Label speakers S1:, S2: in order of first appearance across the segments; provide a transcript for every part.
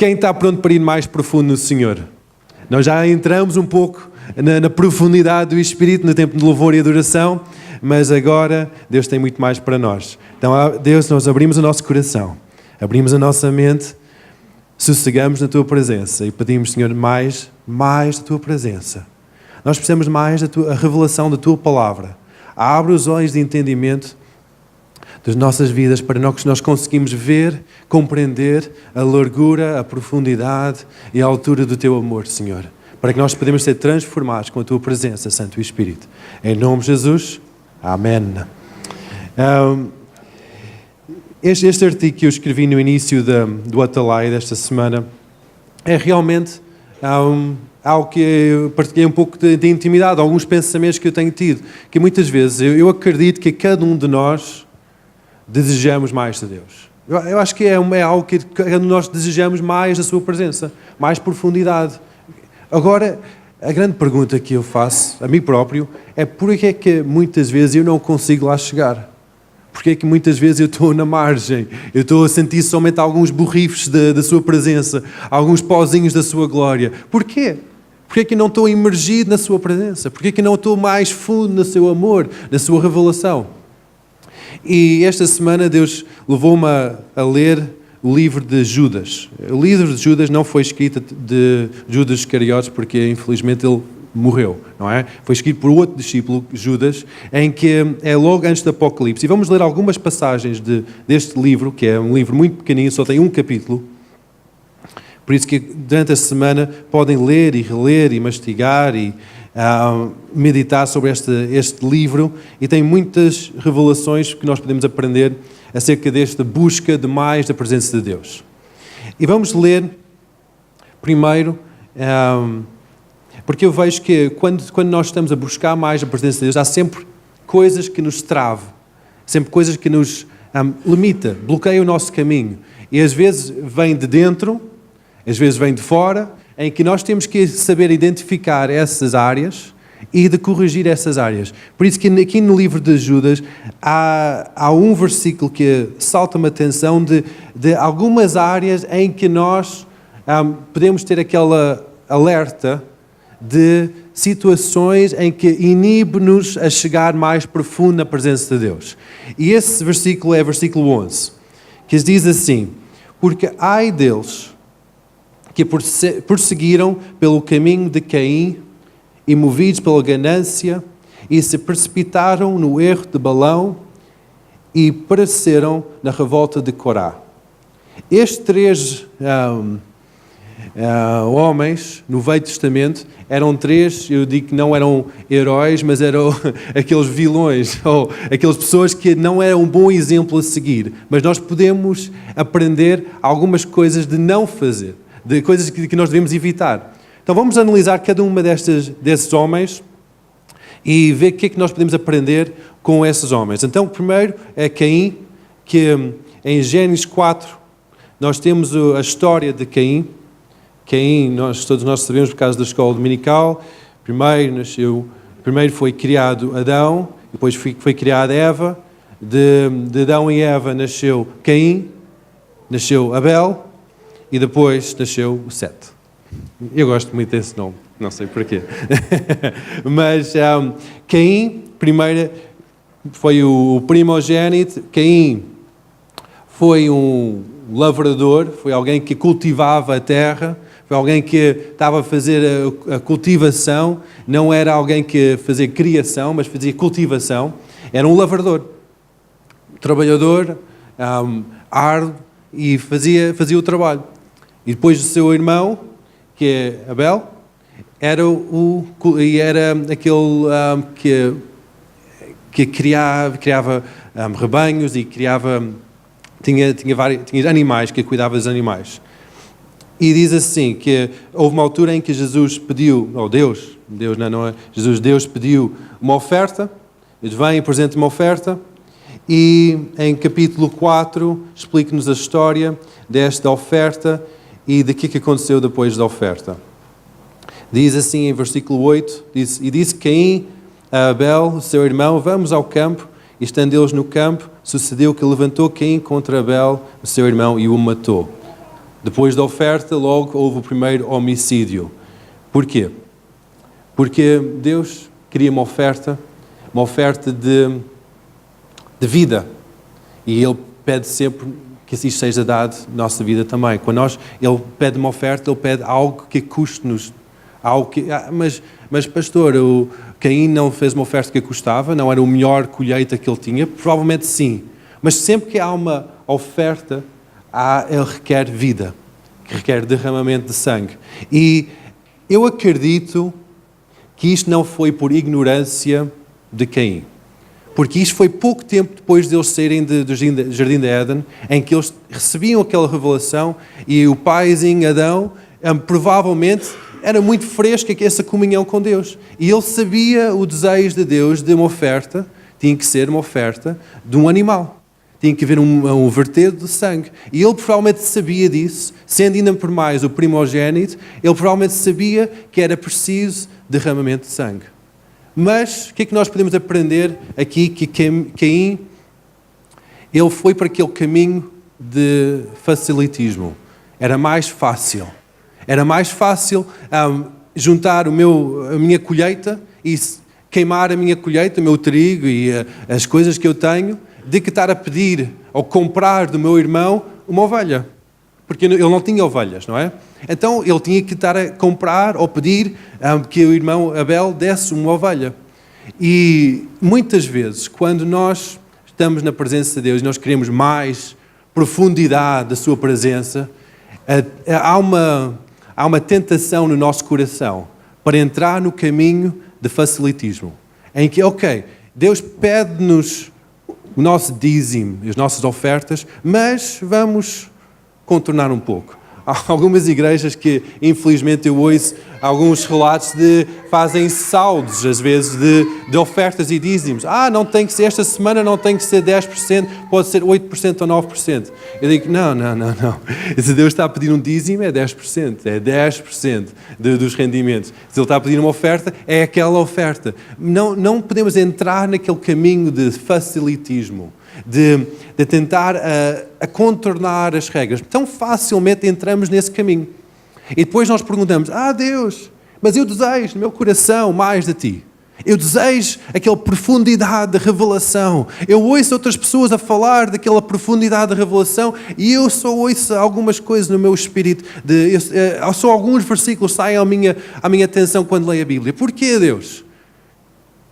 S1: Quem está pronto para ir mais profundo no Senhor? Nós já entramos um pouco na profundidade do Espírito, no tempo de louvor e adoração, mas agora Deus tem muito mais para nós. Então, Deus, nós abrimos o nosso coração, abrimos a nossa mente, sossegamos na Tua presença e pedimos, Senhor, mais da Tua presença. Nós precisamos mais da revelação da Tua palavra. Abre os olhos de entendimento das nossas vidas para que nós conseguimos ver, compreender a largura, a profundidade e a altura do Teu amor, Senhor. Para que nós podemos ser transformados com a Tua presença, Santo Espírito. Em nome de Jesus, amém. Este artigo que eu escrevi no início do Atalaia desta semana é realmente algo que eu partilhei um pouco de intimidade, alguns pensamentos que eu tenho tido, que muitas vezes eu acredito que cada um de nós desejamos mais de Deus. Eu acho que é algo que cada um de nós desejamos mais da Sua presença, mais profundidade. Agora, a grande pergunta que eu faço a mim próprio é porquê é que muitas vezes eu não consigo lá chegar? Porquê é que muitas vezes eu estou na margem? Eu estou a sentir somente alguns borrifes da Sua presença, alguns pozinhos da Sua glória. Porquê? Porquê é que não estou imergido na Sua presença? Porquê é que não estou mais fundo no Seu amor, na Sua revelação? E esta semana Deus levou-me a ler o livro de Judas. O livro de Judas não foi escrito de Judas Iscariotes, porque infelizmente ele morreu, não é? Foi escrito por outro discípulo, Judas, em que é logo antes do Apocalipse. E vamos ler algumas passagens deste livro, que é um livro muito pequenino, só tem um capítulo. Por isso que durante a semana podem ler e reler e mastigar e meditar sobre este livro, e tem muitas revelações que nós podemos aprender acerca desta busca de mais da presença de Deus. E vamos ler primeiro, porque eu vejo que quando nós estamos a buscar mais a presença de Deus, há sempre coisas que nos travam, sempre coisas que nos limita, bloqueiam o nosso caminho. E às vezes vem de dentro, às vezes vem de fora, em que nós temos que saber identificar essas áreas e de corrigir essas áreas. Por isso que aqui no livro de Judas há um versículo que salta-me a atenção de algumas áreas em que nós podemos ter aquela alerta de situações em que inibe-nos a chegar mais profundo na presença de Deus. E esse versículo é o versículo 11, que diz assim: porque ai deles que prosseguiram pelo caminho de Caim e movidos pela ganância e se precipitaram no erro de Balão e pereceram na revolta de Corá. Estes três homens no Velho Testamento eram três, eu digo que não eram heróis, mas eram aqueles vilões, ou aquelas pessoas que não eram um bom exemplo a seguir. Mas nós podemos aprender algumas coisas de não fazer, de coisas que nós devemos evitar. Então vamos analisar cada uma desses homens e ver o que é que nós podemos aprender com esses homens. Então, primeiro é Caim, que em Gênesis 4 nós temos a história de Caim. Caim, todos nós sabemos por causa da escola dominical, primeiro foi criado Adão, depois foi criada Eva, de Adão e Eva nasceu Caim, nasceu Abel, e depois nasceu o Sete. Eu gosto muito desse nome, não sei porquê. Mas Caim, primeiro, foi o primogênito. Caim foi um lavrador, foi alguém que cultivava a terra, foi alguém que estava a fazer a cultivação, não era alguém que fazia criação, mas fazia cultivação. Era um lavrador, trabalhador, árduo, e fazia o trabalho. E depois o seu irmão, que é Abel, era aquele que criava rebanhos e tinha animais, que cuidava dos animais. E diz assim, que houve uma altura em que Jesus pediu, Deus pediu uma oferta, eles vêm e apresentam uma oferta, e em capítulo 4 explica-nos a história desta oferta e de que aconteceu depois da oferta. Diz assim em versículo 8, e disse Caim a Abel, seu irmão, vamos ao campo, e estando eles no campo, sucedeu que levantou Caim contra Abel, o seu irmão, e o matou. Depois da oferta, logo houve o primeiro homicídio. Porquê? Porque Deus queria uma oferta de vida. E Ele pede sempre que assim seja dado na nossa vida também. Quando Ele pede uma oferta, Ele pede algo que custe-nos. Algo que, mas pastor, o Caim não fez uma oferta que custava, não era o melhor colheita que ele tinha? Provavelmente sim. Mas sempre que há uma oferta, ele requer vida, que requer derramamento de sangue. E eu acredito que isto não foi por ignorância de Caim. Porque isto foi pouco tempo depois de eles saírem do Jardim de Éden, em que eles recebiam aquela revelação e o paizinho Adão, provavelmente, era muito fresca essa comunhão com Deus. E ele sabia o desejo de Deus de uma oferta, tinha que ser uma oferta de um animal. Tinha que haver um verter de sangue. E ele provavelmente sabia disso, sendo ainda por mais o primogênito, ele provavelmente sabia que era preciso derramamento de sangue. Mas o que é que nós podemos aprender aqui? Que Caim, ele foi para aquele caminho de facilitismo. Era mais fácil. Era mais fácil juntar a minha colheita e queimar a minha colheita, o meu trigo e as coisas que eu tenho, de que estar a pedir ou comprar do meu irmão uma ovelha. Porque ele não tinha ovelhas, não é? Então ele tinha que estar a comprar ou pedir que o irmão Abel desse uma ovelha. E muitas vezes, quando nós estamos na presença de Deus e nós queremos mais profundidade da sua presença, há uma tentação no nosso coração para entrar no caminho de facilitismo. Em que, Deus pede-nos o nosso dízimo, as nossas ofertas, mas vamos contornar um pouco. Há algumas igrejas que, infelizmente, eu ouço alguns relatos fazem saldos, às vezes, de ofertas e dízimos. Não tem que ser, esta semana não tem que ser 10%, pode ser 8% ou 9%. Eu digo, não. Se Deus está a pedir um dízimo, é 10%, é 10% dos rendimentos. Se Ele está a pedir uma oferta, é aquela oferta. Não podemos entrar naquele caminho de facilitismo, de tentar a contornar as regras. Tão facilmente entramos nesse caminho. E depois nós perguntamos, Deus, mas eu desejo no meu coração mais de Ti. Eu desejo aquela profundidade de revelação. Eu ouço outras pessoas a falar daquela profundidade de revelação e eu só ouço algumas coisas no meu espírito. Só alguns versículos saem à minha atenção quando leio a Bíblia. Porquê, Deus?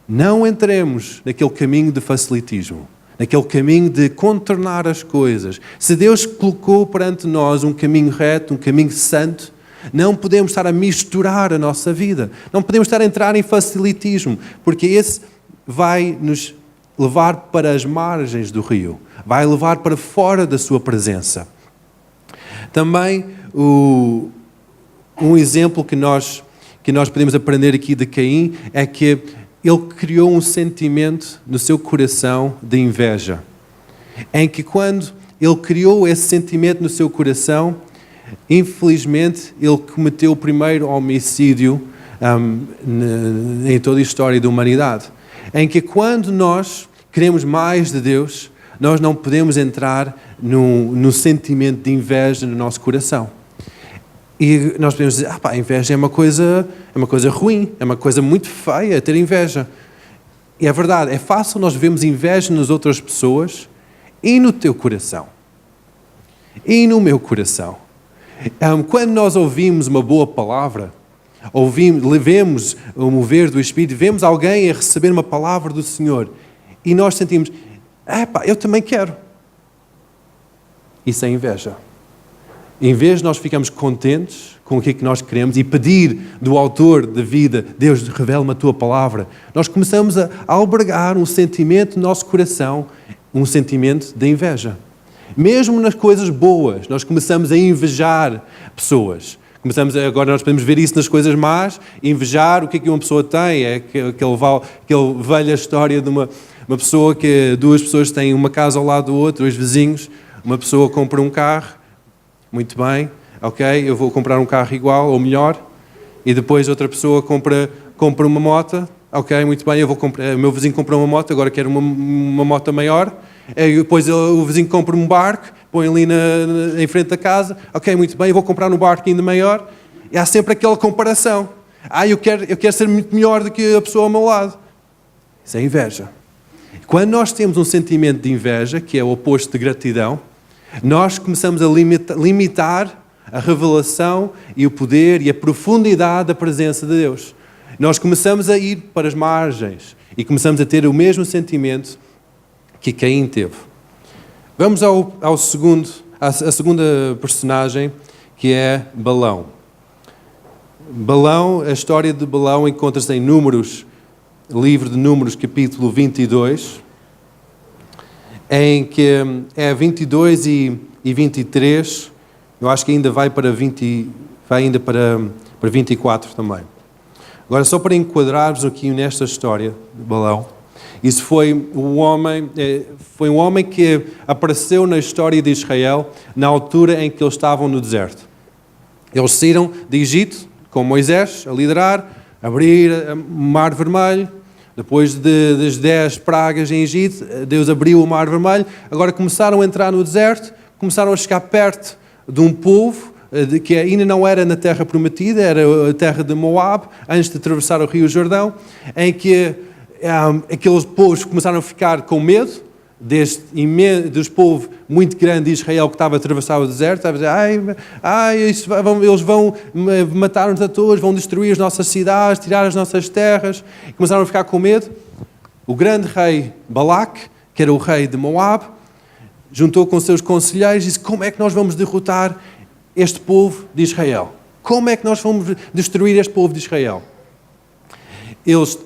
S1: Não entremos naquele caminho de facilitismo. Naquele caminho de contornar as coisas. Se Deus colocou perante nós um caminho reto, um caminho santo, não podemos estar a misturar a nossa vida. Não podemos estar a entrar em facilitismo, porque esse vai nos levar para as margens do rio. Vai levar para fora da sua presença. Também um exemplo que nós podemos aprender aqui de Caim é que ele criou um sentimento no seu coração de inveja. Em que quando ele criou esse sentimento no seu coração, infelizmente ele cometeu o primeiro homicídio em toda a história da humanidade. Em que quando nós queremos mais de Deus, nós não podemos entrar no sentimento de inveja no nosso coração. E nós podemos dizer, a inveja é uma coisa ruim, é uma coisa muito feia, ter inveja. E é verdade, é fácil nós vermos inveja nas outras pessoas e no teu coração. E no meu coração. Quando nós ouvimos uma boa palavra, vemos o mover do Espírito, vemos alguém a receber uma palavra do Senhor e nós sentimos, eu também quero. Isso é inveja. Em vez de nós ficarmos contentes com o que é que nós queremos e pedir do autor da vida, Deus, revela-me a tua palavra, nós começamos a albergar um sentimento no nosso coração, um sentimento de inveja. Mesmo nas coisas boas, nós começamos a invejar pessoas. Agora nós podemos ver isso nas coisas más, invejar o que é que uma pessoa tem. É aquela velha história de uma pessoa que duas pessoas têm uma casa ao lado do outro, dois vizinhos, uma pessoa compra um carro, muito bem, eu vou comprar um carro igual ou melhor, e depois outra pessoa compra uma moto, muito bem, o meu vizinho comprou uma moto, agora quero uma moto maior, e depois o vizinho compra um barco, põe ali em frente da casa, ok, muito bem, eu vou comprar um barco ainda maior, e há sempre aquela comparação. Eu quero ser muito melhor do que a pessoa ao meu lado. Isso é inveja. Quando nós temos um sentimento de inveja, que é o oposto de gratidão, nós começamos a limitar a revelação e o poder e a profundidade da presença de Deus. Nós começamos a ir para as margens e começamos a ter o mesmo sentimento que Caim teve. Vamos à segunda personagem, que é Balão. Balão, a história de Balão encontra-se em Números, livro de Números, capítulo 22, em que é 22 e 23, eu acho que ainda vai para 24 também. Agora, só para enquadrarmos aqui nesta história de Balão, isso foi um homem que apareceu na história de Israel na altura em que eles estavam no deserto. Eles saíram de Egito com Moisés a liderar, abrir o Mar Vermelho. Depois das 10 pragas em Egito, Deus abriu o Mar Vermelho. Agora começaram a entrar no deserto, começaram a chegar perto de um povo que ainda não era na terra prometida, era a terra de Moab, antes de atravessar o Rio Jordão, em que aqueles povos começaram a ficar com medo dos povos muito grande de Israel que estava a atravessar o deserto, estava a dizer, eles vão matar-nos a todos, vão destruir as nossas cidades, tirar as nossas terras, e começaram a ficar com medo. O grande rei Balac, que era o rei de Moab, juntou com seus conselheiros e disse, como é que nós vamos derrotar este povo de Israel? Como é que nós vamos destruir este povo de Israel? Eles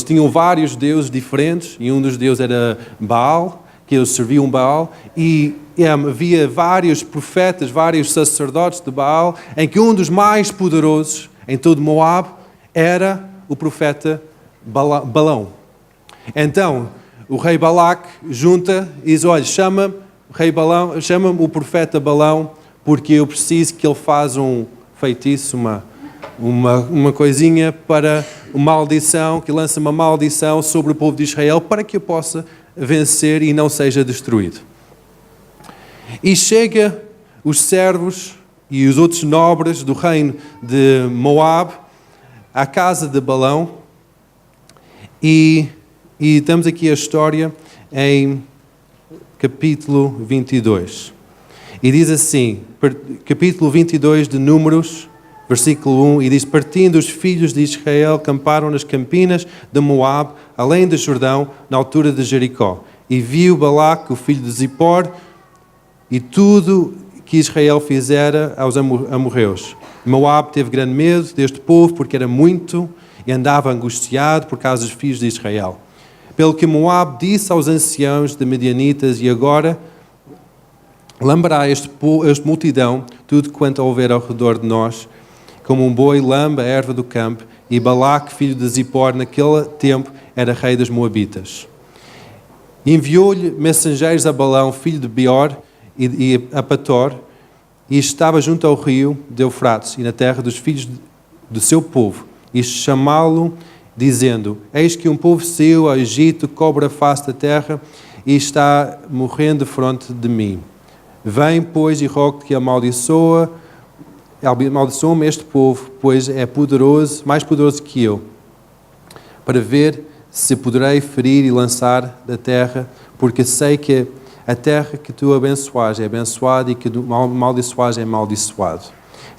S1: tinham vários deuses diferentes, e um dos deuses era Baal, que eles serviam Baal, e havia vários profetas, vários sacerdotes de Baal, em que um dos mais poderosos em todo Moab era o profeta Balão. Então, o rei Balac junta e diz, olha, chama o profeta Balão, porque eu preciso que ele faça um feitiço, uma coisinha para uma maldição, que lança uma maldição sobre o povo de Israel para que eu possa vencer e não seja destruído. E chega os servos e os outros nobres do reino de Moab à casa de Balão e temos aqui a história em capítulo 22. E diz assim, capítulo 22 de Números, versículo 1, e diz, partindo os filhos de Israel, acamparam nas campinas de Moab, além do Jordão, na altura de Jericó. E viu Balac, o filho de Zippor, e tudo que Israel fizera aos amorreus. Moab teve grande medo deste povo, porque era muito, e andava angustiado por causa dos filhos de Israel. Pelo que Moab disse aos anciãos de Medianitas, e agora lamberá este multidão tudo quanto houver ao redor de nós, como um boi lambe a erva do campo, e Balac, filho de Zippor, naquele tempo era rei dos Moabitas. Enviou-lhe mensageiros a Balão, filho de Beor, e a Pator, e estava junto ao rio de Eufrates, e na terra dos filhos do seu povo, e chamá-lo, dizendo, eis que um povo saiu ao Egito, cobre a face da terra, e está morrendo defronte de mim. Vem, pois, e rogo-te que amaldiçoa-me este povo, pois é poderoso, mais poderoso que eu, para ver se poderei ferir e lançar da terra, porque sei que a terra que tu abençoas é abençoada e que tu amaldiçoas é amaldiçoado.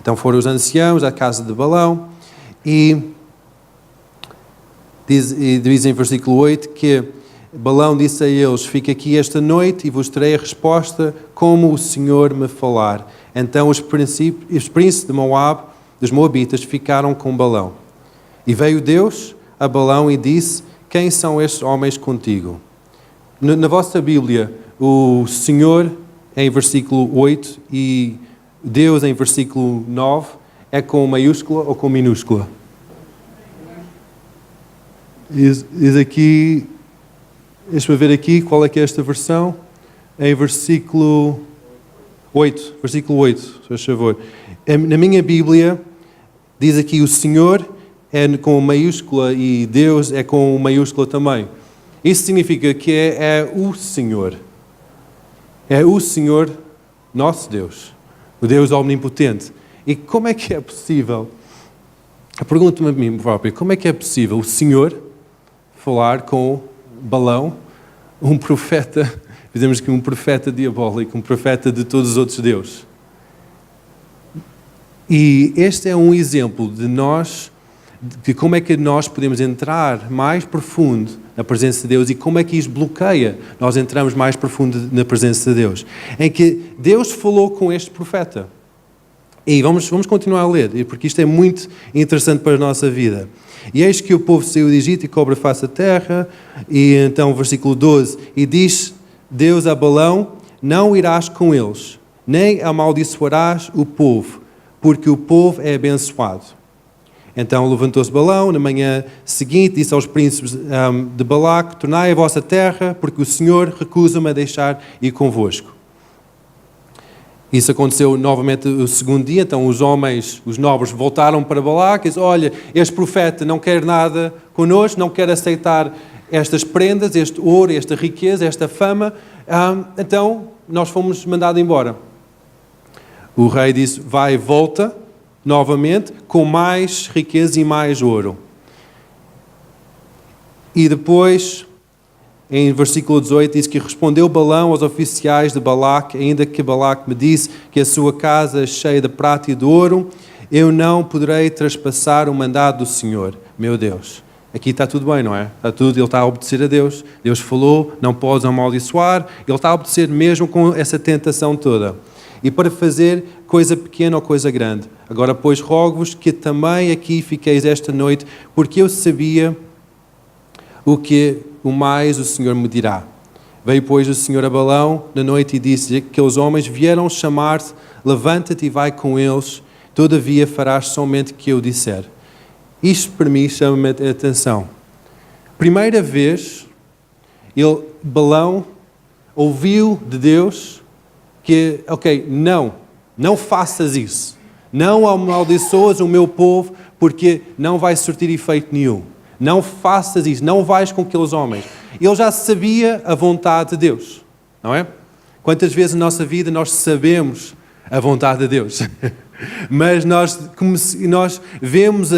S1: Então foram os anciãos à casa de Balão e diz em versículo 8 que Balão disse a eles, fique aqui esta noite e vos terei a resposta como o Senhor me falar. Então os príncipes de Moab, dos Moabitas, ficaram com Balão. E veio Deus a Balão e disse, quem são estes homens contigo? Na vossa Bíblia, o Senhor em versículo 8 e Deus em versículo 9 é com maiúscula ou com minúscula? Diz aqui, deixa-me ver aqui qual é que é esta versão, em versículo 8, se faz favor. Na minha Bíblia diz aqui o Senhor é com maiúscula e Deus é com maiúscula também. Isso significa que é o Senhor. é o Senhor nosso Deus, o Deus omnipotente. E como é que é possível? Eu pergunto-me a mim próprio, como é que é possível o Senhor falar com Balaão, um profeta, dizemos que um profeta diabólico, um profeta de todos os outros deuses? E este é um exemplo de como é que nós podemos entrar mais profundo na presença de Deus e como é que isto bloqueia. Nós entramos mais profundo na presença de Deus. Em que Deus falou com este profeta. E vamos continuar a ler, porque isto é muito interessante para a nossa vida. E eis que o povo saiu do Egito e cobre face a terra. E então, versículo 12. E diz Deus a Balaão: não irás com eles, nem amaldiçoarás o povo, porque o povo é abençoado. Então levantou-se Balaão, na manhã seguinte, disse aos príncipes de Balaque: tornai a vossa terra, porque o Senhor recusa-me a deixar ir convosco. Isso aconteceu novamente o segundo dia, então os nobres voltaram para Balaque e disseram: olha, este profeta não quer nada connosco, não quer aceitar estas prendas, este ouro, esta riqueza, esta fama, então nós fomos mandados embora. O rei disse: vai e volta novamente com mais riqueza e mais ouro. E depois, em versículo 18, diz que respondeu Balaão aos oficiais de Balaque: ainda que Balaque me disse que a sua casa é cheia de prata e de ouro, eu não poderei traspassar o mandado do Senhor, meu Deus. Aqui está tudo bem, não é? Está tudo, ele está a obedecer a Deus. Deus falou, não podes amaldiçoar. Ele está a obedecer mesmo com essa tentação toda. E para fazer coisa pequena ou coisa grande. Agora, pois, rogo-vos que também aqui fiqueis esta noite, porque eu sabia o que o mais o Senhor me dirá. Veio, pois, o Senhor a Balaão na noite e disse-lhe que os homens vieram chamar-te: levanta-te e vai com eles, todavia farás somente o que eu disser. Isto para mim chama-me a atenção. Primeira vez, Balaão ouviu de Deus que, ok, não faças isso. Não amaldiçoas o meu povo, porque não vai surtir efeito nenhum. Não faças isso, não vais com aqueles homens. Ele já sabia a vontade de Deus, não é? Quantas vezes na nossa vida nós sabemos a vontade de Deus? Mas nós vemos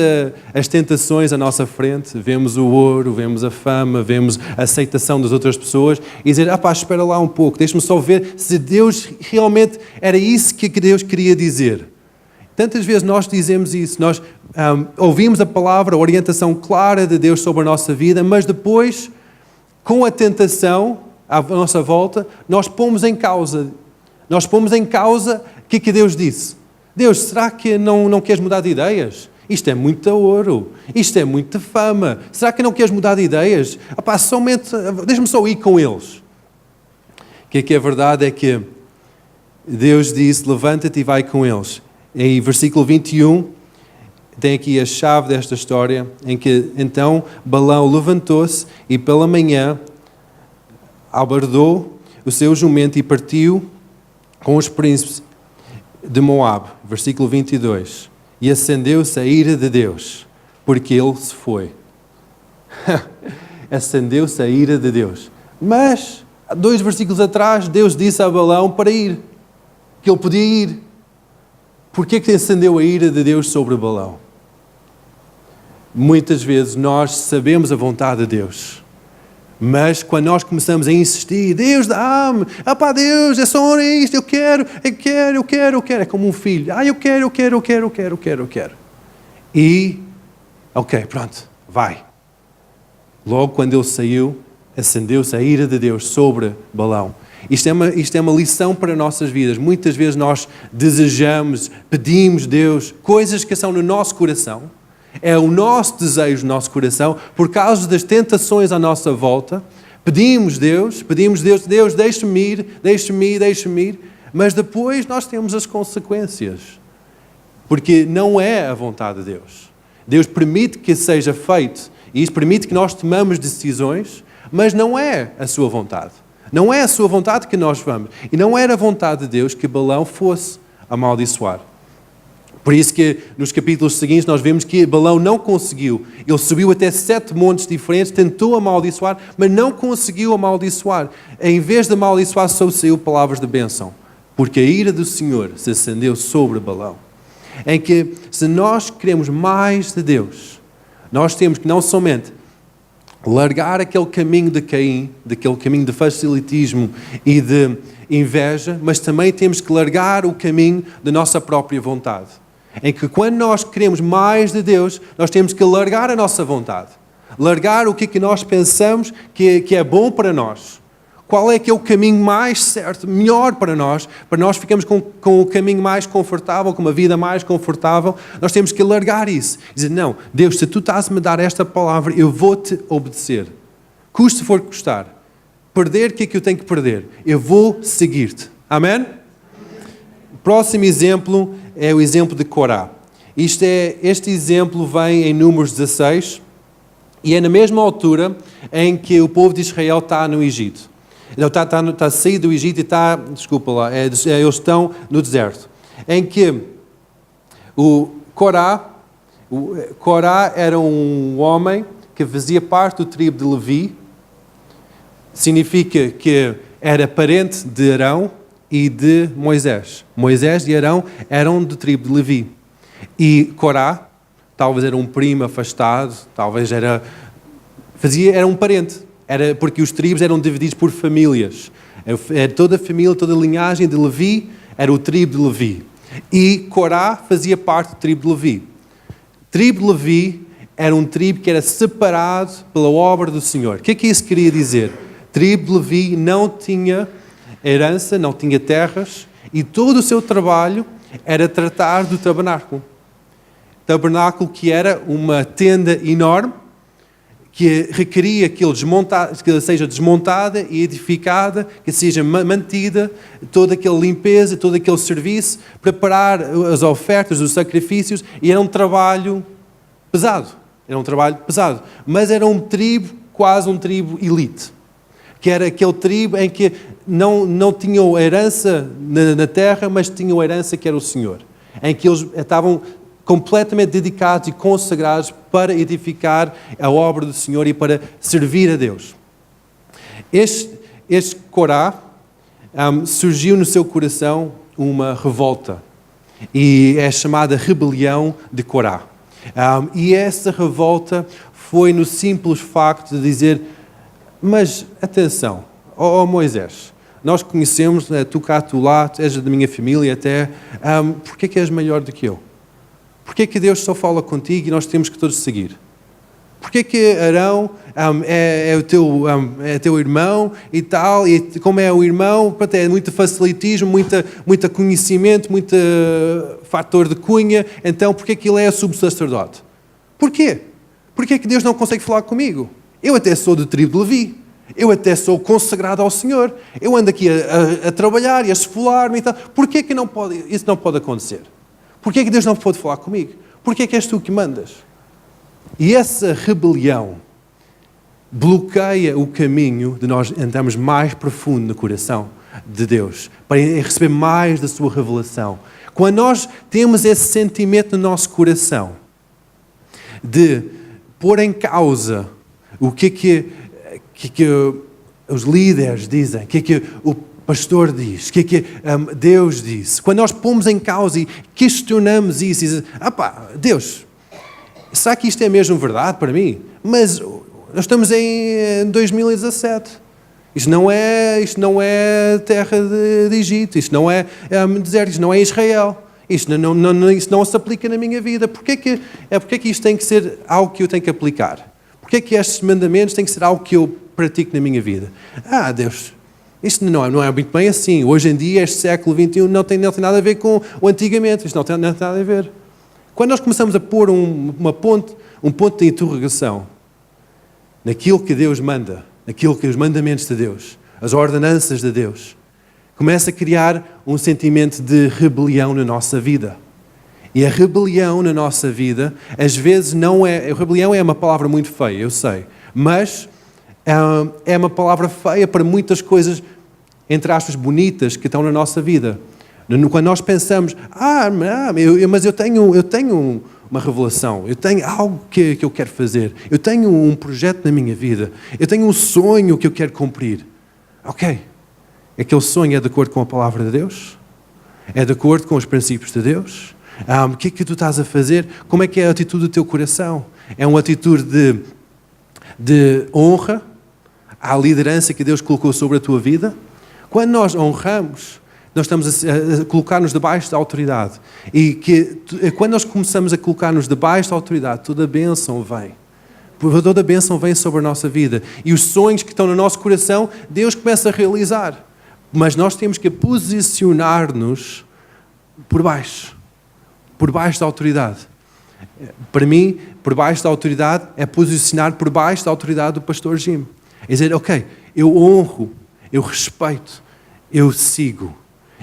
S1: as tentações à nossa frente, vemos o ouro, vemos a fama, vemos a aceitação das outras pessoas e dizer: espera lá um pouco, deixa-me só ver se Deus realmente era isso que Deus queria dizer. Tantas vezes nós dizemos isso, nós ouvimos a palavra, a orientação clara de Deus sobre a nossa vida, mas depois, com a tentação à nossa volta, nós pomos em causa o que Deus disse. Deus, será que não queres mudar de ideias? Isto é muito ouro, isto é muita fama. Será que não queres mudar de ideias? Deixa-me só ir com eles. O que é verdade é que Deus disse: levanta-te e vai com eles. Em versículo 21, tem aqui a chave desta história, em que então Balaão levantou-se e pela manhã albardou o seu jumento e partiu com os príncipes de Moabe. Versículo 22. E acendeu-se a ira de Deus, porque ele se foi. Acendeu-se a ira de Deus. Mas, 2 versículos atrás, Deus disse a Balaão para ir, que ele podia ir. Porquê que acendeu a ira de Deus sobre Balaão? Muitas vezes nós sabemos a vontade de Deus, mas quando nós começamos a insistir: Deus dá-me, Deus, é só isto, eu quero, é como um filho: eu quero. E, ok, pronto, vai. Logo quando ele saiu, acendeu-se a ira de Deus sobre Balaão. Isto é uma lição para nossas vidas. Muitas vezes nós desejamos, pedimos Deus coisas que são no nosso coração. É o nosso desejo no nosso coração, por causa das tentações à nossa volta. Pedimos Deus, Deus, deixe-me ir, mas depois nós temos as consequências. Porque não é a vontade de Deus. Deus permite que seja feito, e isso permite que nós tomamos decisões, mas não é a sua vontade. Não é a sua vontade que nós vamos. E não era a vontade de Deus que Balaão fosse amaldiçoar. Por isso que nos capítulos seguintes nós vemos que Balaão não conseguiu. Ele subiu até 7 montes diferentes, tentou amaldiçoar, mas não conseguiu amaldiçoar. Em vez de amaldiçoar, só saiu palavras de bênção. Porque a ira do Senhor se acendeu sobre Balaão. Em que, se nós queremos mais de Deus, nós temos que não somente largar aquele caminho de Caim, daquele caminho de facilitismo e de inveja, mas também temos que largar o caminho da nossa própria vontade. Em que quando nós queremos mais de Deus, nós temos que largar a nossa vontade. Largar o que nós pensamos que é bom para nós. Qual é que é o caminho mais certo, melhor para nós ficarmos com o caminho mais confortável, com uma vida mais confortável. Nós temos que largar isso. Dizer, não, Deus, se tu estás a me dar esta palavra, eu vou-te obedecer. Custe for custar. Perder o que é que eu tenho que perder? Eu vou seguir-te. Amém? O próximo exemplo é o exemplo de Corá. Este exemplo vem em Números 16 e é na mesma altura em que o povo de Israel está no Egito. Então está a sair do Egito e está, eles estão no deserto. Em que o Corá era um homem que fazia parte do tribo de Levi. Significa que era parente de Arão e de Moisés. Moisés e Arão eram do tribo de Levi. E Corá, talvez era um primo afastado, talvez era um parente. Era porque os tribos eram divididos por famílias. Era toda a família, toda a linhagem de Levi era o tribo de Levi. E Corá fazia parte do tribo de Levi. Tribo de Levi era um tribo que era separado pela obra do Senhor. O que é que isso queria dizer? Tribo de Levi não tinha herança, não tinha terras, e todo o seu trabalho era tratar do tabernáculo. Tabernáculo que era uma tenda enorme, que requeria que ela seja desmontada e edificada, que seja mantida, toda aquela limpeza, todo aquele serviço, preparar as ofertas, os sacrifícios, e era um trabalho pesado. Mas era um tribo, quase um tribo elite. Que era aquele tribo em que não tinham herança na terra, mas tinham a herança que era o Senhor. Em que eles estavam completamente dedicados e consagrados para edificar a obra do Senhor e para servir a Deus. Este Corá surgiu no seu coração uma revolta e é chamada rebelião de Corá. E essa revolta foi no simples facto de dizer, mas atenção, ó Moisés, nós conhecemos, tu cá, tu lá, tu és da minha família até, porque é que és maior do que eu? Porquê que Deus só fala contigo e nós temos que todos seguir? Porquê que Arão é teu irmão e tal, e como é o irmão, é muito facilitismo, muito conhecimento, muito fator de cunha, então porquê que ele é subsacerdote? Porquê? Porquê que Deus não consegue falar comigo? Eu até sou do tribo de Levi, eu até sou consagrado ao Senhor, eu ando aqui a trabalhar e a esfolar-me e tal, porquê que isso não pode acontecer? Porquê que Deus não pode falar comigo? Porquê que és tu que mandas? E essa rebelião bloqueia o caminho de nós entrarmos mais profundo no coração de Deus, para receber mais da sua revelação. Quando nós temos esse sentimento no nosso coração de pôr em causa o que os líderes dizem, o que o pastor diz, o que Deus disse. Quando nós pomos em causa e questionamos isso e dizemos, Deus, será que isto é mesmo verdade para mim? Mas nós estamos em 2017. Isto não é terra de Egito, isto não é deserto, isto não é Israel. Isto não se aplica na minha vida. Porquê que isto tem que ser algo que eu tenho que aplicar? Porquê que estes mandamentos têm que ser algo que eu pratico na minha vida? Deus, isto não é muito bem assim. Hoje em dia, este século XXI, não tem nada a ver com o antigamente. Isto não tem nada a ver. Quando nós começamos a pôr um ponto de interrogação naquilo que Deus manda, naquilo que os mandamentos de Deus, as ordenanças de Deus, começa a criar um sentimento de rebelião na nossa vida. E a rebelião na nossa vida, às vezes rebelião é uma palavra muito feia, eu sei, mas é uma palavra feia para muitas coisas, entre aspas, bonitas que estão na nossa vida. Quando nós pensamos, mas eu tenho uma revelação, eu tenho algo que eu quero fazer, eu tenho um projeto na minha vida, eu tenho um sonho que eu quero cumprir. Ok, aquele sonho é de acordo com a palavra de Deus? É de acordo com os princípios de Deus? O que é que tu estás a fazer? Como é que é a atitude do teu coração? É uma atitude de honra à liderança que Deus colocou sobre a tua vida? Quando nós honramos, nós estamos a colocar-nos debaixo da autoridade. E quando nós começamos a colocar-nos debaixo da autoridade, toda a bênção vem. Toda a bênção vem sobre a nossa vida. E os sonhos que estão no nosso coração, Deus começa a realizar. Mas nós temos que posicionar-nos por baixo da autoridade. Para mim, por baixo da autoridade é posicionar por baixo da autoridade do pastor Jim. É dizer, ok, eu honro, eu respeito, eu sigo.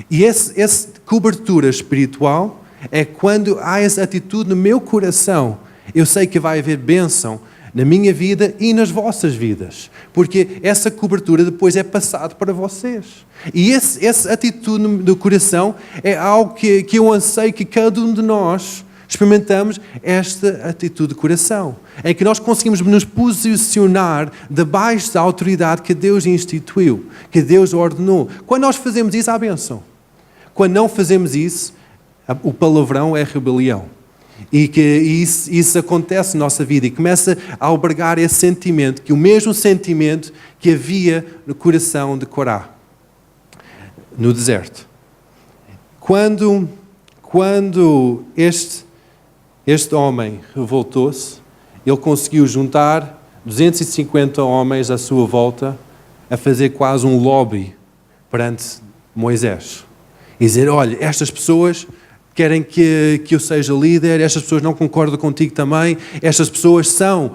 S1: E essa cobertura espiritual é quando há essa atitude no meu coração. Eu sei que vai haver bênção na minha vida e nas vossas vidas. Porque essa cobertura depois é passada para vocês. E essa atitude do coração é algo que eu anseio que cada um de nós experimentamos, esta atitude de coração. É que nós conseguimos nos posicionar debaixo da autoridade que Deus instituiu, que Deus ordenou. Quando nós fazemos isso, há bênção. Quando não fazemos isso, o palavrão é rebelião. E que isso acontece na nossa vida e começa a albergar esse sentimento, que o mesmo sentimento que havia no coração de Corá, no deserto. Quando este homem revoltou-se, ele conseguiu juntar 250 homens à sua volta a fazer quase um lobby perante Moisés. E dizer, olha, estas pessoas querem que eu seja líder, estas pessoas não concordam contigo também, estas pessoas são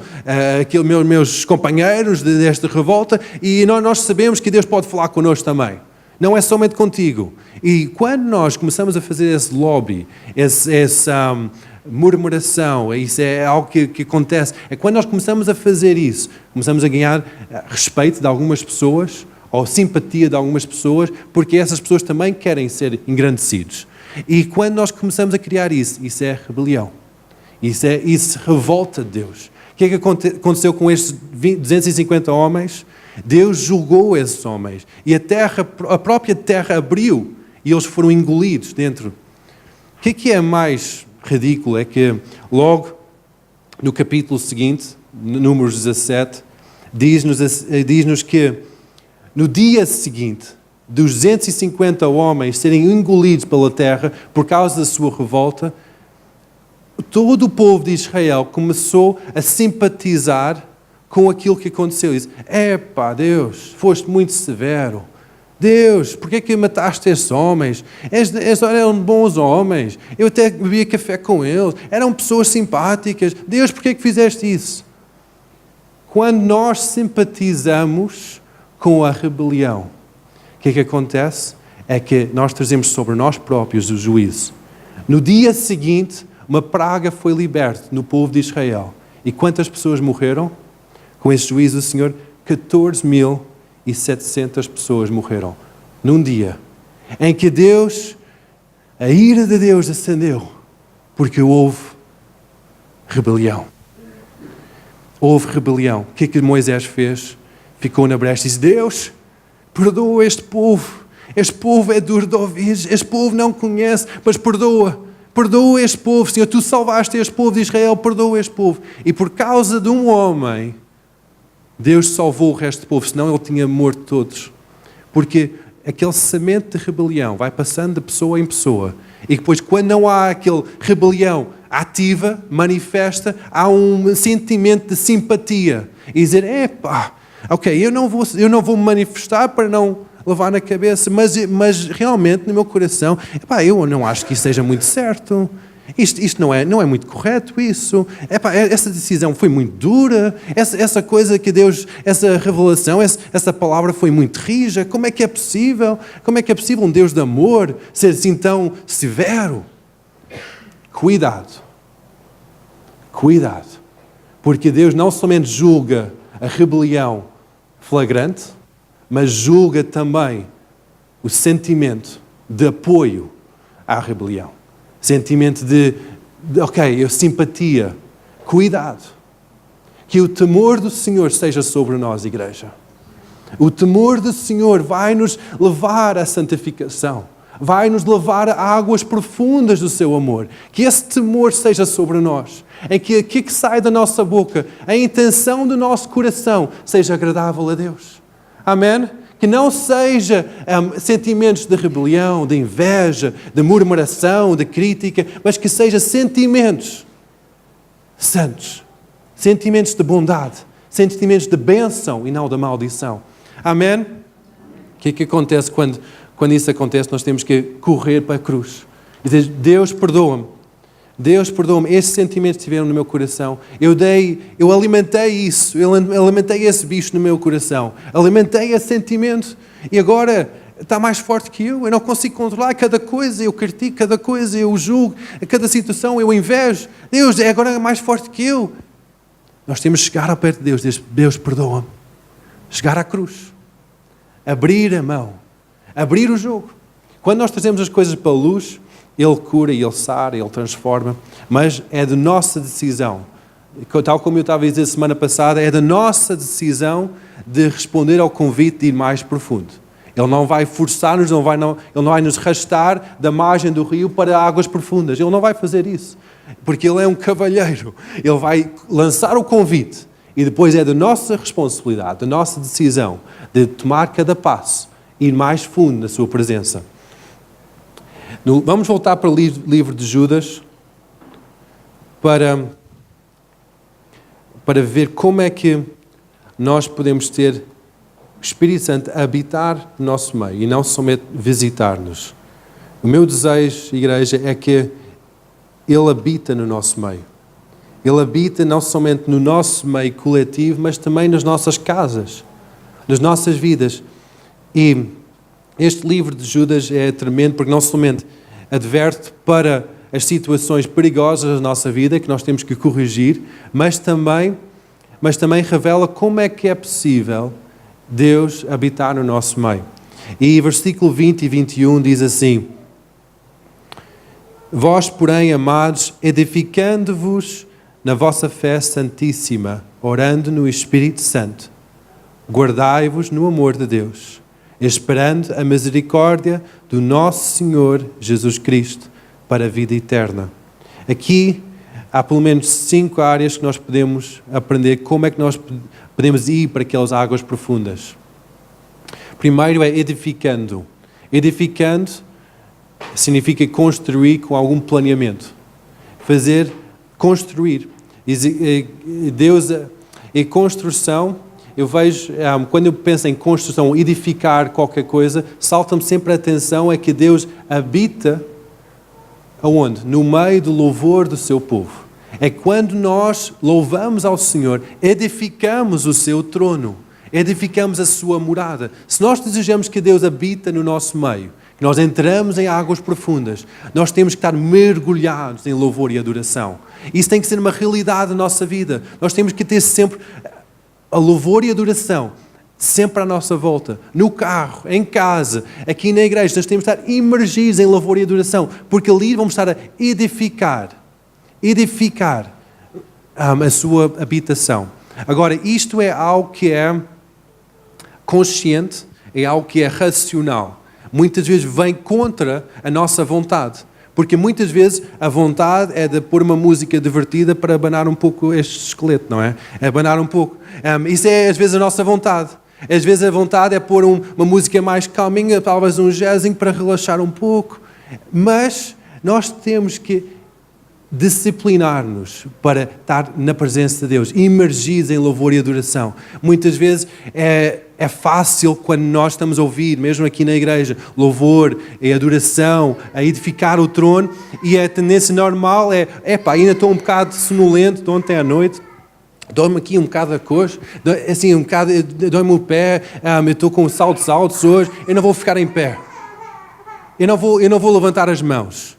S1: meus companheiros desta revolta e nós sabemos que Deus pode falar connosco também. Não é somente contigo. E quando nós começamos a fazer esse lobby, essa murmuração, isso é algo que acontece, é quando nós começamos a fazer isso, começamos a ganhar respeito de algumas pessoas, ou simpatia de algumas pessoas, porque essas pessoas também querem ser engrandecidos. E quando nós começamos a criar isso é rebelião. Isso revolta de Deus. O que é que aconteceu com estes 250 homens? Deus julgou esses homens. E a própria terra abriu e eles foram engolidos dentro. O que é mais ridículo? É que logo no capítulo seguinte, Números 17, diz-nos que no dia seguinte, dos 250 homens serem engolidos pela terra por causa da sua revolta, todo o povo de Israel começou a simpatizar com aquilo que aconteceu. Diz, Deus, foste muito severo. Deus, porquê que mataste esses homens? Eram bons homens. Eu até bebia café com eles. Eram pessoas simpáticas. Deus, porquê que fizeste isso? Quando nós simpatizamos com a rebelião, o que é que acontece? É que nós trazemos sobre nós próprios o juízo. No dia seguinte, uma praga foi liberta no povo de Israel. E quantas pessoas morreram? Com esse juízo do Senhor, 14.700 pessoas morreram. Num dia em que a ira de Deus acendeu, porque houve rebelião. Houve rebelião. O que é que Moisés fez? Ficou na brecha e disse, Deus, perdoa este povo. Este povo é duro de ouvir. Este povo não conhece, mas perdoa. Perdoa este povo, Senhor. Tu salvaste este povo de Israel, perdoa este povo. E por causa de um homem, Deus salvou o resto do povo, senão ele tinha morto todos. Porque aquele semente de rebelião vai passando de pessoa em pessoa. E depois, quando não há aquele rebelião ativa, manifesta, há um sentimento de simpatia. E dizer, ok, eu não vou me manifestar para não levar na cabeça, mas realmente no meu coração, eu não acho que isso seja muito certo. Isto não é muito correto, isso. Essa decisão foi muito dura, essa coisa que Deus, essa revelação, essa palavra foi muito rija. Como é que é possível? Como é que é possível um Deus de amor ser assim tão severo? Cuidado. Porque Deus não somente julga a rebelião flagrante, mas julga também o sentimento de apoio à rebelião. Sentimento de simpatia. Cuidado. Que o temor do Senhor seja sobre nós, igreja. O temor do Senhor vai nos levar à santificação. Vai nos levar a águas profundas do seu amor. Que esse temor seja sobre nós. Em que aquilo que sai da nossa boca, a intenção do nosso coração, seja agradável a Deus. Amém? Que não seja sentimentos de rebelião, de inveja, de murmuração, de crítica, mas que seja sentimentos santos. Sentimentos de bondade. Sentimentos de bênção e não de maldição. Amém? O que é que acontece quando isso acontece? Nós temos que correr para a cruz. E dizer, Deus perdoa-me. Deus perdoa-me. Estes sentimentos estiveram no meu coração. Eu alimentei isso. Eu alimentei esse bicho no meu coração. Alimentei esse sentimento. E agora está mais forte que eu. Eu não consigo controlar cada coisa. Eu critico cada coisa. Eu julgo. A cada situação eu invejo. Deus é agora mais forte que eu. Nós temos que chegar ao perto de Deus. Dizer, Deus perdoa-me. Chegar à cruz. Abrir a mão. Abrir o jogo. Quando nós trazemos as coisas para a luz, Ele cura, Ele sara, Ele transforma, mas é de nossa decisão. Tal como eu estava a dizer semana passada, é da nossa decisão de responder ao convite de ir mais profundo. Ele não vai forçar-nos, Ele não vai nos arrastar da margem do rio para águas profundas. Ele não vai fazer isso, porque Ele é um cavalheiro. Ele vai lançar o convite e depois é da nossa responsabilidade, da nossa decisão de tomar cada passo, ir mais fundo na sua presença. Vamos voltar para o livro de Judas para ver como é que nós podemos ter o Espírito Santo a habitar no nosso meio e não somente visitar-nos. O meu desejo, igreja, é que Ele habita no nosso meio. Ele habita não somente no nosso meio coletivo, mas também nas nossas casas, nas nossas vidas. E este livro de Judas é tremendo porque não somente adverte para as situações perigosas da nossa vida que nós temos que corrigir, mas também revela como é que é possível Deus habitar no nosso meio. E versículo 20 e 21 diz assim: Vós, porém, amados, edificando-vos na vossa fé santíssima, orando no Espírito Santo, guardai-vos no amor de Deus, esperando a misericórdia do nosso Senhor Jesus Cristo para a vida eterna. Aqui há pelo menos 5 áreas que nós podemos aprender como é que nós podemos ir para aquelas águas profundas. Primeiro é edificando. Edificando significa construir com algum planeamento. Construir. Deus, e construção, eu vejo, quando eu penso em construção, edificar qualquer coisa, salta-me sempre a atenção é que Deus habita aonde? No meio do louvor do seu povo. É quando nós louvamos ao Senhor, edificamos o seu trono, edificamos a sua morada. Se nós desejamos que Deus habita no nosso meio, que nós entramos em águas profundas, nós temos que estar mergulhados em louvor e adoração. Isso tem que ser uma realidade da nossa vida. Nós temos que ter sempre a louvor e adoração, sempre à nossa volta, no carro, em casa, aqui na igreja. Nós temos que estar imergidos em louvor e adoração, porque ali vamos estar a edificar a sua habitação. Agora, isto é algo que é consciente, é algo que é racional. Muitas vezes vem contra a nossa vontade. Porque muitas vezes a vontade é de pôr uma música divertida para abanar um pouco este esqueleto, não é? É abanar um pouco. Isso é às vezes a nossa vontade. Às vezes a vontade é pôr uma música mais calminha, talvez um jazzinho para relaxar um pouco. Mas nós temos que disciplinar-nos para estar na presença de Deus, imergidos em louvor e adoração. Muitas vezes é fácil quando nós estamos a ouvir, mesmo aqui na igreja, louvor e adoração, a edificar o trono, e a tendência normal ainda estou um bocado sonolento de ontem à noite, dou-me aqui um bocado a coxa, assim, dói-me o pé, eu estou com saltos altos hoje, eu não vou ficar em pé, eu não vou levantar as mãos,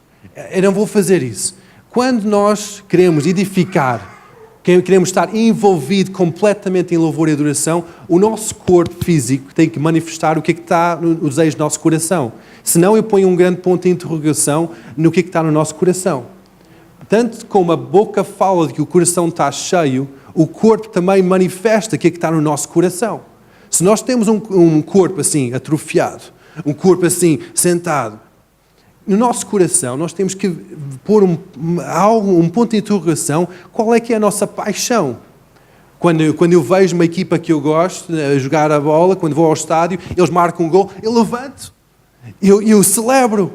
S1: eu não vou fazer isso. Quando nós queremos edificar, queremos estar envolvido completamente em louvor e adoração, o nosso corpo físico tem que manifestar o que está no desejo do nosso coração. Senão eu ponho um grande ponto de interrogação no que está no nosso coração. Tanto como a boca fala de que o coração está cheio, o corpo também manifesta o que está no nosso coração. Se nós temos um corpo assim, atrofiado, um corpo assim, sentado, no nosso coração nós temos que pôr um ponto de interrogação, qual é que é a nossa paixão? Quando eu vejo uma equipa que eu gosto, a jogar a bola, quando vou ao estádio, eles marcam um gol, eu levanto, eu celebro,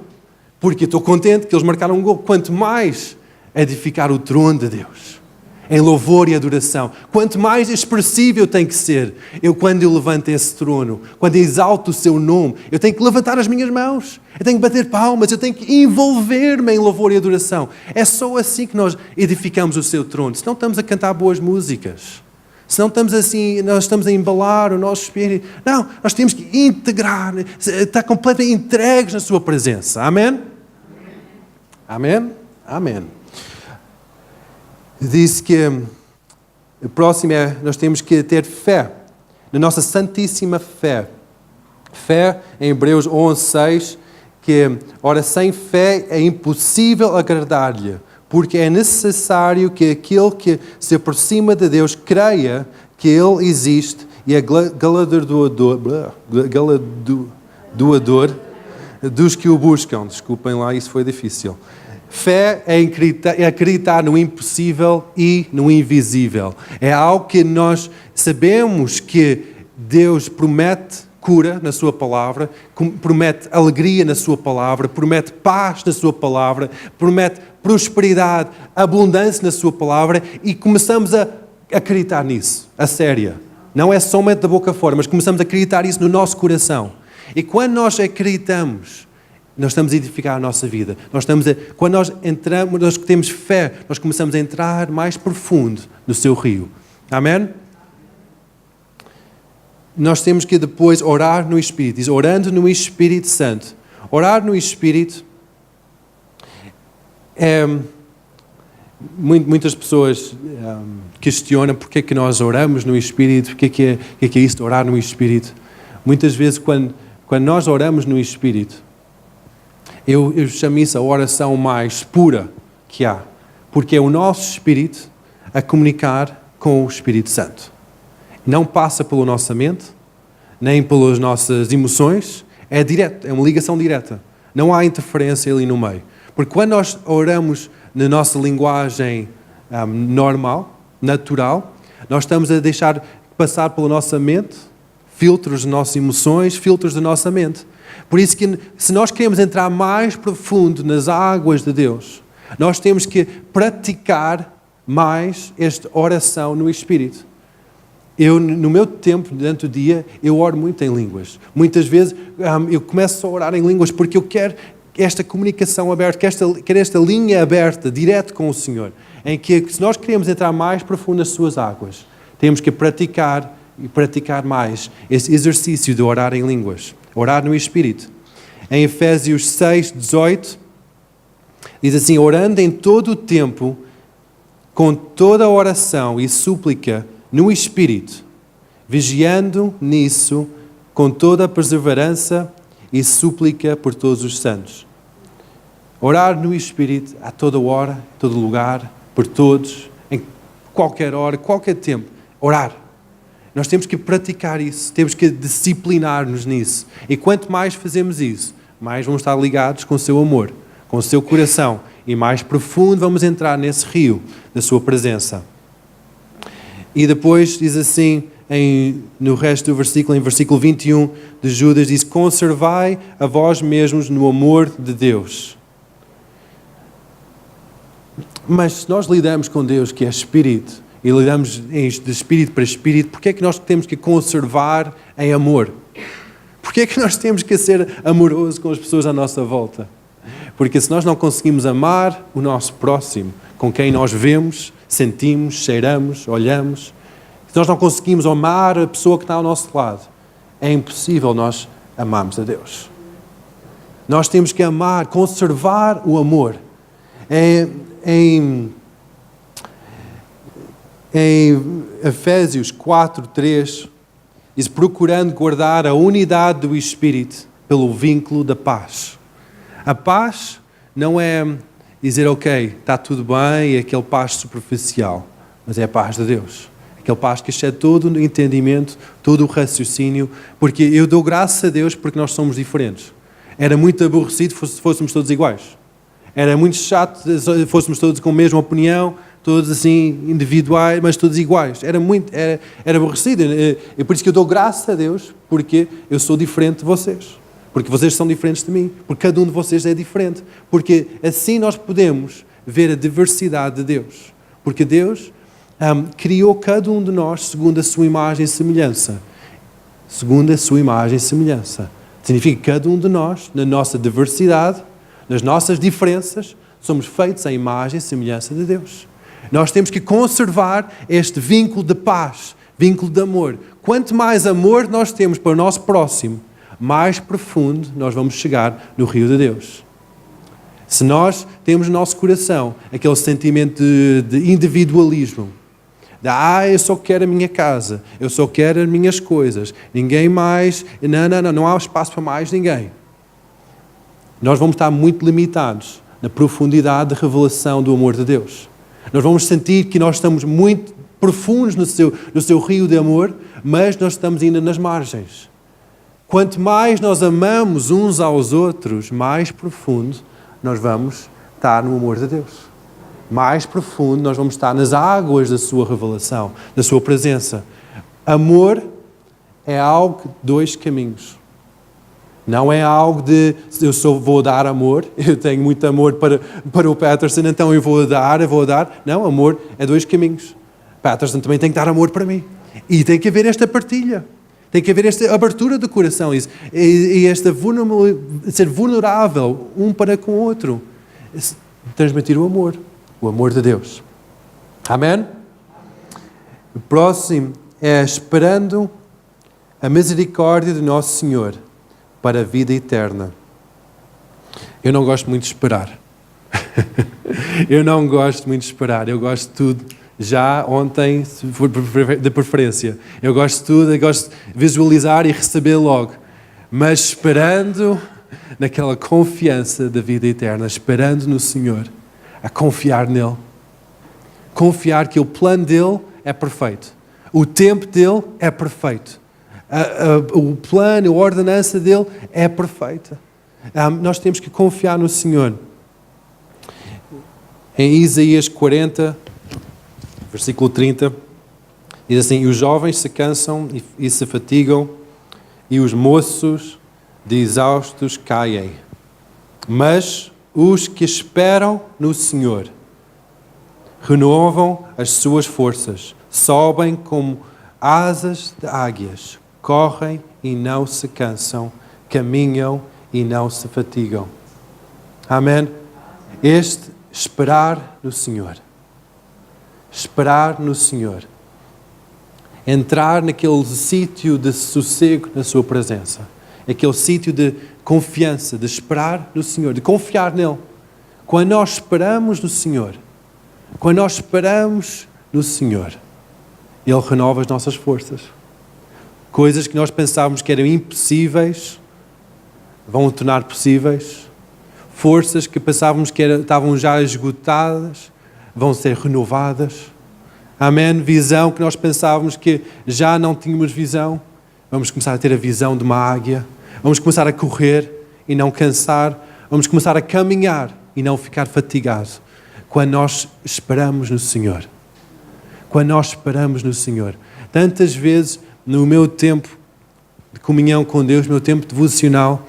S1: porque estou contente que eles marcaram um gol. Quanto mais edificar o trono de Deus, em louvor e adoração, quanto mais expressivo eu tenho que ser, quando eu levanto esse trono, quando eu exalto o seu nome, eu tenho que levantar as minhas mãos, eu tenho que bater palmas, eu tenho que envolver-me em louvor e adoração. É só assim que nós edificamos o seu trono, senão estamos a cantar boas músicas. Se não estamos assim, nós estamos a embalar o nosso espírito. Não, nós temos que integrar, estar completamente entregues na sua presença. Amém? Amém? Amém. Diz que o próximo nós temos que ter fé, na nossa santíssima fé. Fé, em Hebreus 11:6, que, ora, sem fé é impossível agradar-lhe, porque é necessário que aquele que se aproxima de Deus creia que Ele existe e é galardoador dos que o buscam. Desculpem lá, isso foi difícil. Fé é acreditar no impossível e no invisível. É algo que nós sabemos que Deus promete cura na sua palavra, promete alegria na sua palavra, promete paz na sua palavra, promete prosperidade, abundância na sua palavra, e começamos a acreditar nisso, a sério. Não é somente da boca fora, mas começamos a acreditar isso no nosso coração. E quando nós acreditamos, nós estamos a edificar a nossa vida. Quando nós entramos, nós temos fé, nós começamos a entrar mais profundo no seu rio. Amém? Nós temos que depois orar no Espírito. Diz, orando no Espírito Santo. Orar no Espírito muitas pessoas questionam porque é que nós oramos no Espírito, porque é que é isso de orar no Espírito. Muitas vezes quando nós oramos no Espírito, eu chamo isso a oração mais pura que há, porque é o nosso Espírito a comunicar com o Espírito Santo. Não passa pela nossa mente, nem pelas nossas emoções, é direto, é uma ligação direta. Não há interferência ali no meio. Porque quando nós oramos na nossa linguagem normal, natural, nós estamos a deixar passar pela nossa mente, filtros de nossas emoções, filtros da nossa mente. Por isso que se nós queremos entrar mais profundo nas águas de Deus, nós temos que praticar mais esta oração no Espírito. No meu tempo, durante o dia, eu oro muito em línguas. Muitas vezes eu começo a orar em línguas porque eu quero esta comunicação aberta, quero esta linha aberta, direto com o Senhor, em que se nós queremos entrar mais profundo nas suas águas, temos que praticar e praticar mais esse exercício de orar em línguas, orar no Espírito. Em Efésios 6:18, diz assim, orando em todo o tempo, com toda oração e súplica no Espírito, vigiando nisso com toda a perseverança e súplica por todos os santos. Orar no Espírito a toda hora, em todo lugar, por todos, em qualquer hora, qualquer tempo. Orar. Nós temos que praticar isso, temos que disciplinar-nos nisso. E quanto mais fazemos isso, mais vamos estar ligados com o seu amor, com o seu coração, e mais profundo vamos entrar nesse rio da sua presença. E depois diz assim, no resto do versículo, em versículo 21 de Judas, diz, conservai a vós mesmos no amor de Deus. Mas se nós lidamos com Deus, que é Espírito, e lidamos de Espírito para Espírito, porquê é que nós temos que conservar em amor? Porquê é que nós temos que ser amorosos com as pessoas à nossa volta? Porque se nós não conseguimos amar o nosso próximo, com quem nós vemos, sentimos, cheiramos, olhamos, se nós não conseguimos amar a pessoa que está ao nosso lado, é impossível nós amarmos a Deus. Nós temos que amar, conservar o amor. Em Efésios 4:3, diz, procurando guardar a unidade do Espírito pelo vínculo da paz. A paz não é dizer, ok, está tudo bem, é aquele paz superficial, mas é a paz de Deus. Aquele paz que excede todo o entendimento, todo o raciocínio, porque eu dou graças a Deus porque nós somos diferentes. Era muito aborrecido se fôssemos todos iguais. Era muito chato se fôssemos todos com a mesma opinião, todos assim individuais, mas todos iguais. Era aborrecido. É por isso que eu dou graças a Deus, porque eu sou diferente de vocês. Porque vocês são diferentes de mim. Porque cada um de vocês é diferente. Porque assim nós podemos ver a diversidade de Deus. Porque Deus criou cada um de nós segundo a sua imagem e semelhança. Segundo a sua imagem e semelhança. Significa que cada um de nós, na nossa diversidade, nas nossas diferenças, somos feitos à imagem e semelhança de Deus. Nós temos que conservar este vínculo de paz, vínculo de amor. Quanto mais amor nós temos para o nosso próximo, mais profundo nós vamos chegar no rio de Deus. Se nós temos no nosso coração aquele sentimento de individualismo, eu só quero a minha casa, eu só quero as minhas coisas, ninguém mais, não há espaço para mais ninguém. Nós vamos estar muito limitados na profundidade de revelação do amor de Deus. Nós vamos sentir que nós estamos muito profundos no seu rio de amor, mas nós estamos ainda nas margens. Quanto mais nós amamos uns aos outros, mais profundo nós vamos estar no amor de Deus. Mais profundo nós vamos estar nas águas da sua revelação, da sua presença. Amor é algo de dois caminhos. Não é algo de, vou dar amor, eu tenho muito amor para o Patterson, então eu vou dar. Não, amor é dois caminhos. Patterson também tem que dar amor para mim. E tem que haver esta partilha. Tem que haver esta abertura do coração e esta ser vulnerável um para com o outro. Transmitir o amor de Deus. Amém? O próximo é esperando a misericórdia do nosso Senhor para a vida eterna. Eu não gosto muito de esperar. Eu não gosto muito de esperar. Eu gosto de tudo já ontem, se for de preferência. Eu gosto de tudo, eu gosto de visualizar e receber logo. Mas esperando naquela confiança da vida eterna, esperando no Senhor, a confiar nele. Confiar que o plano dele é perfeito. O tempo dele é perfeito. O plano, a ordenança dele é perfeita. Nós temos que confiar no Senhor. Em Isaías 40, versículo 30, diz assim: os jovens se cansam e se fatigam, e os moços de exaustos caem. Mas os que esperam no Senhor renovam as suas forças, sobem como asas de águias, correm e não se cansam, caminham e não se fatigam. Amém? Este esperar no Senhor. Esperar no Senhor. Entrar naquele sítio de sossego na sua presença. Aquele sítio de confiança, de esperar no Senhor, de confiar nele. Quando nós esperamos no Senhor, Ele renova as nossas forças. Coisas que nós pensávamos que eram impossíveis, vão tornar possíveis. Forças que pensávamos que estavam já esgotadas, vão ser renovadas. Amém? Visão que nós pensávamos que já não tínhamos visão, vamos começar a ter a visão de uma águia. Vamos começar a correr e não cansar. Vamos começar a caminhar e não ficar fatigados. Quando nós esperamos no Senhor. Quando nós esperamos no Senhor. Tantas vezes, no meu tempo de comunhão com Deus, no meu tempo devocional,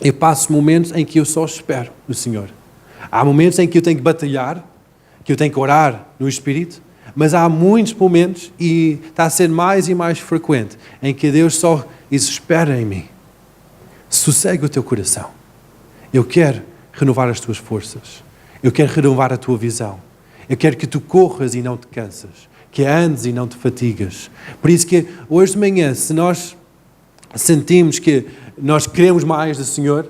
S1: eu passo momentos em que eu só espero no Senhor. Há momentos em que eu tenho que batalhar, que eu tenho que orar no Espírito, mas há muitos momentos, e está a ser mais e mais frequente, em que Deus só diz: espera em mim. Sossegue o teu coração. Eu quero renovar as tuas forças. Eu quero renovar a tua visão. Eu quero que tu corras e não te cansas. Que andes e não te fatigas. Por isso que hoje de manhã, se nós sentimos que nós queremos mais do Senhor,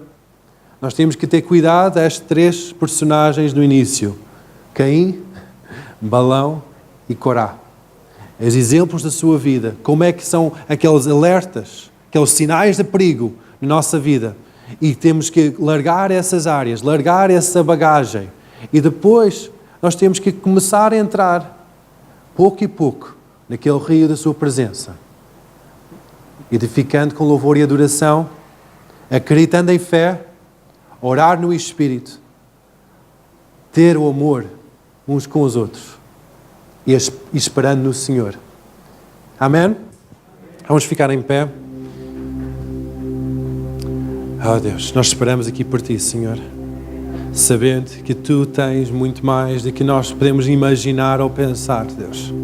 S1: nós temos que ter cuidado a estes três personagens no início. Caim, Balão e Corá. Os exemplos da sua vida. Como é que são aqueles alertas aqueles sinais de perigo na nossa vida, e temos que largar essas áreas, largar essa bagagem, e depois nós temos que começar a entrar, pouco e pouco, naquele rio da sua presença, edificando com louvor e adoração, acreditando em fé, orar no Espírito, ter o amor uns com os outros e esperando no Senhor. Amém? Vamos ficar em pé. Oh Deus, nós esperamos aqui por Ti, Senhor, sabendo que Tu tens muito mais do que nós podemos imaginar ou pensar, Deus.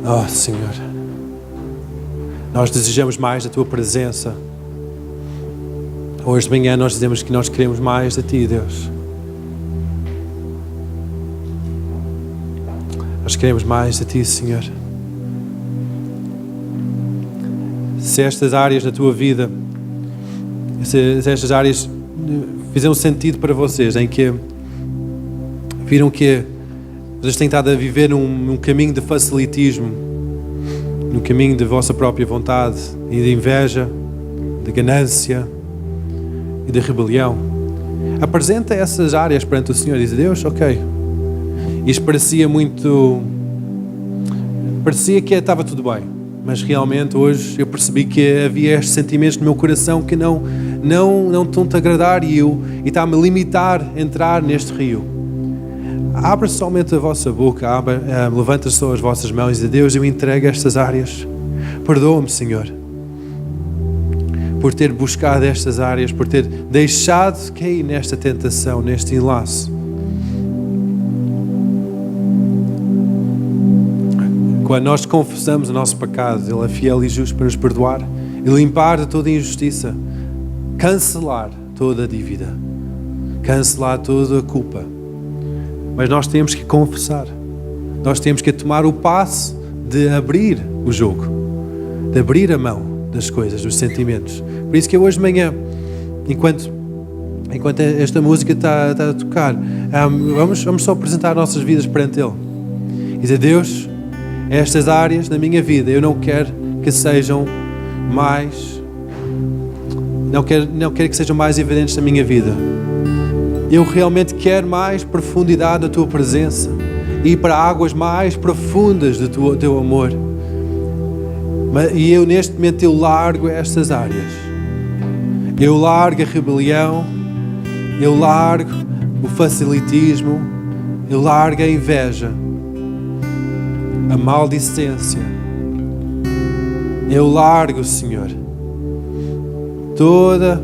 S1: Oh Senhor, nós desejamos mais da Tua presença. Hoje de manhã nós dizemos que nós queremos mais de Ti, Deus. Nós queremos mais de Ti, Senhor. Se estas áreas da tua vida, se estas áreas fizeram sentido para vocês, em que viram que vocês têm estado a viver num caminho de facilitismo, num caminho de vossa própria vontade e de inveja, de ganância e de rebelião, apresenta essas áreas perante o Senhor e diz: Deus, ok, isto parecia que estava tudo bem, mas realmente hoje eu percebi que havia estes sentimentos no meu coração que não estão-te a agradar e está-me a limitar a entrar neste rio. Abra somente a vossa boca, levanta só as vossas mãos e diz: Deus, eu entrego estas áreas. Perdoa-me, Senhor, por ter buscado estas áreas, por ter deixado cair nesta tentação, neste enlace. Quando nós confessamos o nosso pecado, Ele é fiel e justo para nos perdoar e limpar de toda injustiça, cancelar toda a dívida, cancelar toda a culpa. Mas nós temos que confessar, nós temos que tomar o passo de abrir o jogo, de abrir a mão das coisas, dos sentimentos. Por isso que hoje de manhã, enquanto esta música está a tocar, vamos só apresentar nossas vidas perante Ele e dizer: Deus, estas áreas na minha vida eu não quero que sejam mais, não quero que sejam mais evidentes na minha vida. Eu realmente quero mais profundidade da Tua presença e ir para águas mais profundas do Teu amor. E eu neste momento eu largo estas áreas. Eu largo a rebelião, eu largo o facilitismo, eu largo a inveja, a maldicência. Eu largo, Senhor, toda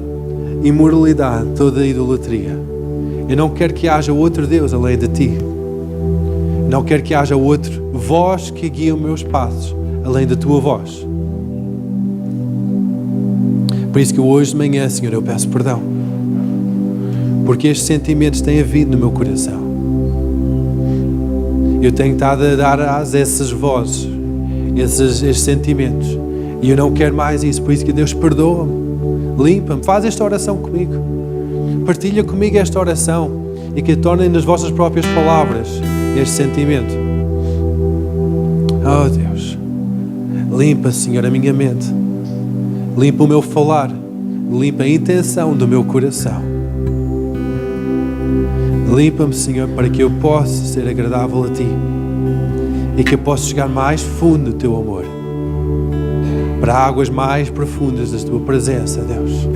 S1: imoralidade, toda idolatria. Eu não quero que haja outro Deus além de Ti. Não quero que haja outro voz que guie os meus passos além da Tua voz. Por isso que hoje de manhã, Senhor, eu peço perdão, porque estes sentimentos têm havido no meu coração. Eu tenho estado a dar a essas vozes, estes sentimentos, e eu não quero mais isso. Por isso que Deus, perdoa-me, limpa-me, faz esta oração comigo, partilha comigo esta oração e que tornem nas vossas próprias palavras este sentimento. Oh Deus, limpa, Senhor, a minha mente, limpa o meu falar, limpa a intenção do meu coração. Limpa-me, Senhor, para que eu possa ser agradável a Ti e que eu possa chegar mais fundo do Teu amor, para águas mais profundas da Tua presença, Deus.